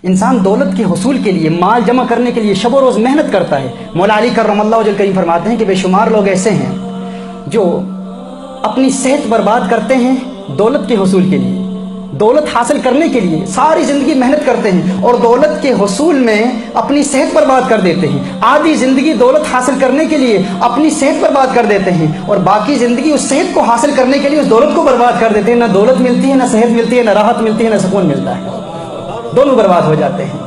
انسان دولت کے حصول کے لیے، مال جمع کرنے کے لیے شب و روز محنت کرتا ہے۔ مولا علی کرم اللہ وجہ کریم فرماتے ہیں کہ بے شمار لوگ ایسے ہیں جو اپنی صحت برباد کرتے ہیں دولت کے حصول کے لیے، دولت حاصل کرنے کے لیے ساری زندگی محنت کرتے ہیں اور دولت کے حصول میں اپنی صحت برباد کر دیتے ہیں۔ آدھی زندگی دولت حاصل کرنے کے لیے اپنی صحت برباد کر دیتے ہیں اور باقی زندگی اس صحت کو حاصل کرنے کے لیے اس دولت کو برباد کر دیتے ہیں۔ نہ دولت ملتی ہے، نہ صحت ملتی ہے، نہ راحت ملتی ہے، نہ سکون ملتا ہے، دونوں برباد ہو جاتے ہیں۔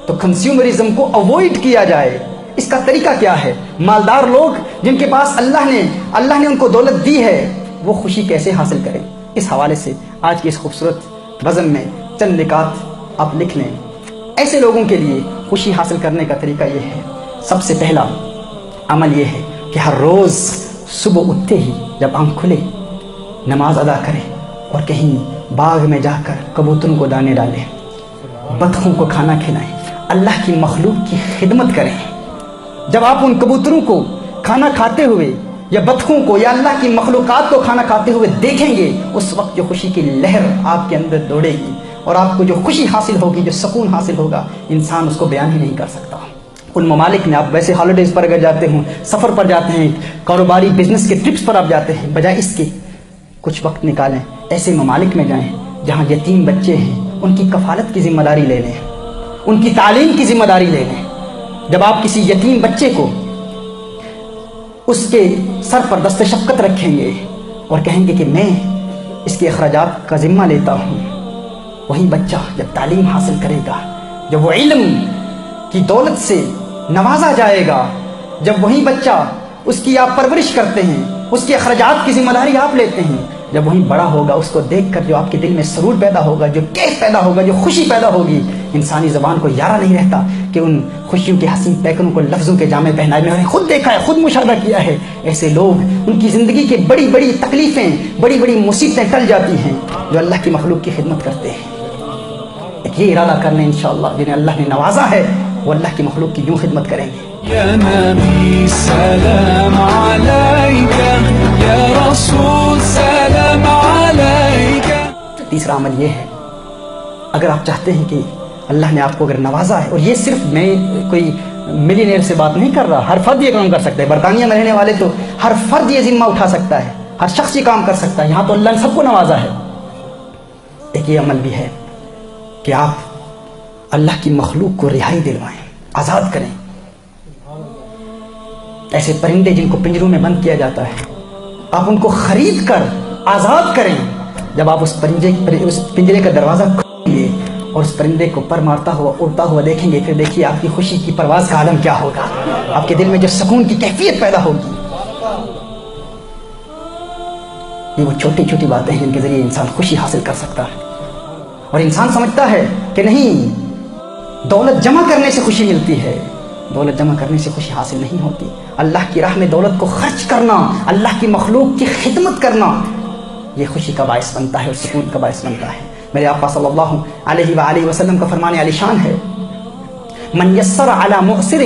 تو کنزیومرزم کو اوائڈ کیا جائے، اس کا طریقہ کیا ہے؟ مالدار لوگ جن کے پاس اللہ نے ان کو دولت دی ہے، وہ خوشی کیسے حاصل کریں؟ اس حوالے سے آج کی اس خوبصورت بزم میں چند نکات آپ لکھ لیں۔ ایسے لوگوں کے لیے خوشی حاصل کرنے کا طریقہ یہ ہے، سب سے پہلا عمل یہ ہے کہ ہر روز صبح اٹھتے ہی جب آنکھ کھلے نماز ادا کرے اور کہیں باغ میں جا کر کبوتروں کو دانے ڈالیں، بطخوں کو کھانا کھلائیں، اللہ کی مخلوق کی خدمت کریں۔ جب آپ ان کبوتروں کو کھانا کھاتے ہوئے یا بطخوں کو یا اللہ کی مخلوقات کو کھانا کھاتے ہوئے دیکھیں گے، اس وقت جو خوشی کی لہر آپ کے اندر دوڑے گی اور آپ کو جو خوشی حاصل ہوگی، جو سکون حاصل ہوگا، انسان اس کو بیان ہی نہیں کر سکتا۔ ان ممالک میں آپ ویسے ہالیڈیز پر اگر جاتے ہوں، سفر پر جاتے ہیں، کاروباری بزنس کے ٹرپس پر آپ جاتے ہیں، بجائے اس کے کچھ وقت نکالیں، ایسے ممالک میں جائیں جہاں یتیم بچے ہیں، ان کی کفالت کی ذمہ داری لے لیں، ان کی تعلیم کی ذمہ داری لے لیں۔ جب آپ کسی یتیم بچے کو اس کے سر پر دست شفقت رکھیں گے اور کہیں گے کہ میں اس کے اخراجات کا ذمہ لیتا ہوں، وہی بچہ جب تعلیم حاصل کرے گا، جب وہ علم کی دولت سے نوازا جائے گا، جب وہی بچہ اس کی آپ پرورش کرتے ہیں، اس کے اخراجات کی ذمہ داری آپ لیتے ہیں، جب وہی بڑا ہوگا، اس کو دیکھ کر جو آپ کے دل میں سرور پیدا ہوگا، جو کیف پیدا ہوگا، جو خوشی پیدا ہوگی، انسانی زبان کو یارہ نہیں رہتا کہ ان خوشیوں کے حسین پیکروں کو لفظوں کے جامع پہنائے۔ میں نے خود دیکھا ہے، خود مشاہدہ کیا ہے، ایسے لوگ ان کی زندگی کے بڑی بڑی تکلیفیں، بڑی بڑی مصیبتیں ٹل جاتی ہیں جو اللہ کی مخلوق کی خدمت کرتے ہیں۔ ایک یہ ارادہ کر لیں انشاءاللہ، جنہیں اللہ نے نوازا ہے وہ اللہ کی مخلوق کی یوں خدمت کریں گے۔ یا نبی سلام علیکہ، یا رسول سلام علیکہ۔ تیسرا عمل یہ ہے، اگر آپ چاہتے ہیں کہ اللہ نے آپ کو اگر نوازا ہے، اور یہ صرف میں کوئی ملینئر سے بات نہیں کر رہا، ہر فرد یہ کام کر سکتا ہے، برطانیہ میں رہنے والے تو ہر فرد یہ ذمہ اٹھا سکتا ہے، ہر شخص یہ کام کر سکتا ہے، یہاں تو اللہ نے سب کو نوازا ہے۔ ایک یہ عمل بھی ہے کہ آپ اللہ کی مخلوق کو رہائی دلوائیں، آزاد کریں۔ ایسے پرندے جن کو پنجروں میں بند کیا جاتا ہے، آپ ان کو خرید کر آزاد کریں۔ جب آپ اس پنجرے کا دروازہ کھولیں گے اور اس پرندے کو پر مارتا ہوا اڑتا ہوا دیکھیں گے، پھر دیکھیے آپ کی خوشی کی پرواز کا عالم کیا ہوگا، آپ کے دل میں جو سکون کی کیفیت پیدا ہوگی۔ یہ وہ چھوٹی چھوٹی باتیں ہیں جن کے ذریعے انسان خوشی حاصل کر سکتا ہے۔ اور انسان سمجھتا ہے کہ نہیں، دولت جمع کرنے سے خوشی ملتی ہے، دولت جمع کرنے سے خوشی حاصل نہیں ہوتی۔ اللہ کی راہ میں دولت کو خرچ کرنا، اللہ کی مخلوق کی خدمت کرنا، یہ خوشی کا باعث بنتا ہے اور سکون کا باعث بنتا ہے۔ میرے آقا صلی اللہ علیہ وآلہ وسلم کا فرمان علی شان ہے، من یسر علی معسر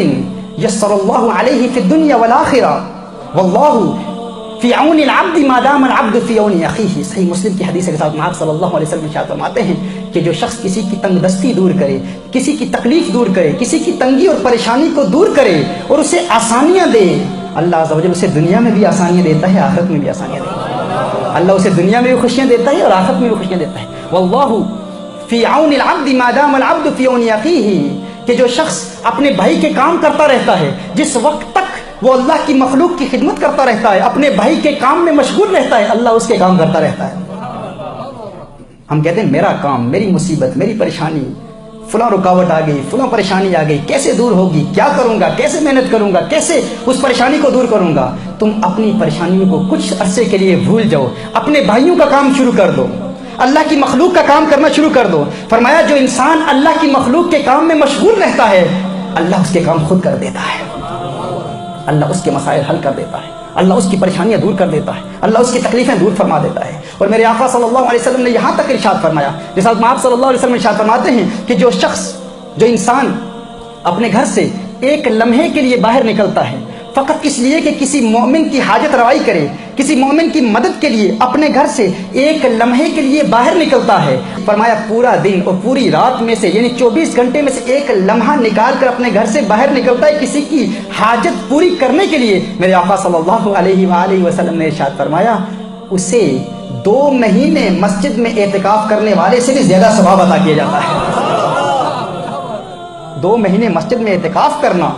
یسر اللہ علیہ فی الدنیا والآخرہ واللہ فی عون العبد ما دام العبد فی عون اخیہ۔ صحیح مسلم کی حدیث کے ساتھ آپ صلی اللہ علیہ وسلم ارشاد فرماتے ہیں کہ جو شخص کسی کی تنگ دستی دور کرے، کسی کی تکلیف دور کرے، کسی کی تنگی اور پریشانی کو دور کرے اور اسے آسانیاں دے، اللہ عز و جل اسے دنیا میں بھی آسانیاں دیتا ہے، آخرت میں بھی آسانیاں دیتا ہے۔ اللہ اسے دنیا میں بھی خوشیاں دیتا ہے اور آخرت میں بھی خوشیاں دیتا ہے۔ واللہ فی عون العبد ما دام العبد فی عون اخیہ، کہ جو شخص اپنے بھائی کے کام کرتا رہتا ہے، جس وقت تک وہ اللہ کی مخلوق کی خدمت کرتا رہتا ہے، اپنے بھائی کے کام میں مشغول رہتا ہے، اللہ اس کے کام کرتا رہتا ہے۔ ہم کہتے ہیں میرا کام، میری مصیبت، میری پریشانی، فلاں رکاوٹ آ گئی، فلاں پریشانی آ گئی، کیسے دور ہوگی، کیا کروں گا، کیسے محنت کروں گا، کیسے اس پریشانی کو دور کروں گا۔ تم اپنی پریشانیوں کو کچھ عرصے کے لیے بھول جاؤ، اپنے بھائیوں کا کام شروع کر دو، اللہ کی مخلوق کا کام کرنا شروع کر دو۔ فرمایا جو انسان اللہ کی مخلوق کے کام میں مشغول رہتا ہے، اللہ اس کے کام خود کر دیتا ہے، اللہ اس کے مسائل حل کر دیتا ہے، اللہ اس کی پریشانیاں دور کر دیتا ہے، اللہ اس کی تکلیفیں دور فرما دیتا ہے۔ اور میرے آقا صلی اللہ علیہ وسلم نے یہاں تک ارشاد فرمایا، جیسا آپ صلی اللہ علیہ وسلم ارشاد فرماتے ہیں کہ جو شخص، جو انسان اپنے گھر سے ایک لمحے کے لیے باہر نکلتا ہے، فقط اس لیے کہ کسی مومن کی حاجت روائی کرے، کسی مومن کی مدد کے لیے اپنے گھر سے ایک لمحے کے لیے باہر نکلتا ہے، فرمایا پورا دن اور پوری رات میں سے یعنی 24 گھنٹے میں سے ایک لمحہ نکال کر اپنے گھر سے باہر نکلتا ہے کسی کی حاجت پوری کرنے کے لیے، میرے آقا صلی اللہ علیہ وآلہ وسلم نے ارشاد فرمایا اسے 2 مہینے مسجد میں اعتکاف کرنے والے سے بھی زیادہ ثواب عطا کیا جاتا ہے۔ 2 مہینے مسجد میں اعتکاف کرنا،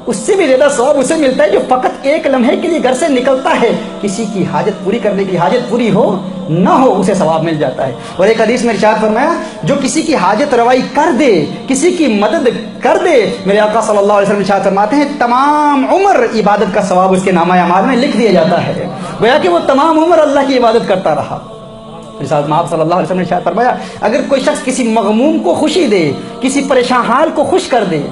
اس سے بھی زیادہ ثواب اسے ملتا ہے جو فقط ایک لمحے کے لیے گھر سے نکلتا ہے، کسی کی حاجت پوری کرنے کی، حاجت پوری ہو نہ ہو اسے ثواب مل جاتا ہے۔ اور ایک حدیث میں ارشاد فرمایا جو کسی کی حاجت روائی کر دے، کسی کی مدد کر دے، میرے آقا صلی اللہ علیہ وسلم ارشاد فرماتے ہیں تمام عمر عبادت کا ثواب اس کے نامہ اعمال میں لکھ دیا جاتا ہے، گویا کہ وہ تمام عمر اللہ کی عبادت کرتا رہا۔ ارشاد آپ صلی اللہ علیہ وسلم نے ارشاد فرمایا اگر کوئی شخص کسی مغموم کو خوشی دے، کسی پریشان حال کو خوش کر دے،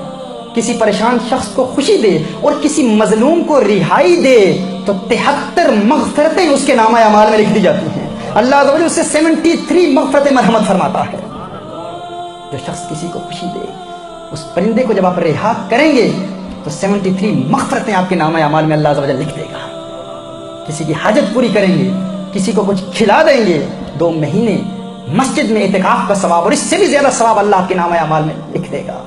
کسی پریشان شخص کو خوشی دے اور کسی مظلوم کو رہائی دے تو 73 مغفرتیں اس کے نامہ اعمال میں لکھ دی جاتی ہیں۔ اللہ عز و جل اس سے 73 مغفرتیں مرحمت فرماتا ہے۔ جو شخص کسی کو خوشی دے، اس پرندے کو جب آپ رہا کریں گے تو 73 مغفرتیں آپ کے نامہ اعمال میں اللہ عز و جل لکھ دے گا۔ کسی کی حاجت پوری کریں گے، کسی کو کچھ کھلا دیں گے، 2 مہینے مسجد میں اعتکاف کا ثواب اور اس سے بھی زیادہ ثواب اللہ آپ کے نامہ اعمال میں لکھ دے گا۔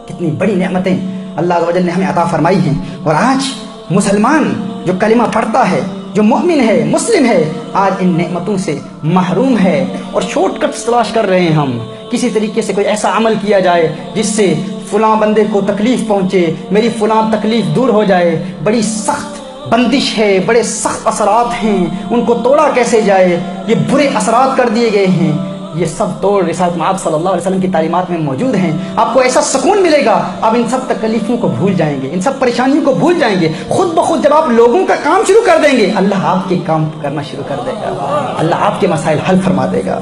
کتنی بڑی نعمتیں اللہ عز و جل نے ہمیں عطا فرمائی ہیں، اور آج مسلمان جو کلمہ پڑھتا ہے، جو مومن ہے، مسلم ہے، آج ان نعمتوں سے محروم ہے اور شارٹ کٹس تلاش کر رہے ہیں۔ ہم کسی طریقے سے کوئی ایسا عمل کیا جائے جس سے فلاں بندے کو تکلیف پہنچے، میری فلاں تکلیف دور ہو جائے، بڑی سخت بندش ہے، بڑے سخت اثرات ہیں، ان کو توڑا کیسے جائے، یہ برے اثرات کر دیے گئے ہیں۔ یہ سب توڑ رسالت مآب صلی اللہ علیہ وسلم کی تعلیمات میں موجود ہیں۔ آپ کو ایسا سکون ملے گا، آپ ان سب تکلیفوں کو بھول جائیں گے، ان سب پریشانیوں کو بھول جائیں گے۔ خود بخود جب آپ لوگوں کا کام شروع کر دیں گے، اللہ آپ کے کام کرنا شروع کر دے گا، اللہ آپ کے مسائل حل فرما دے گا۔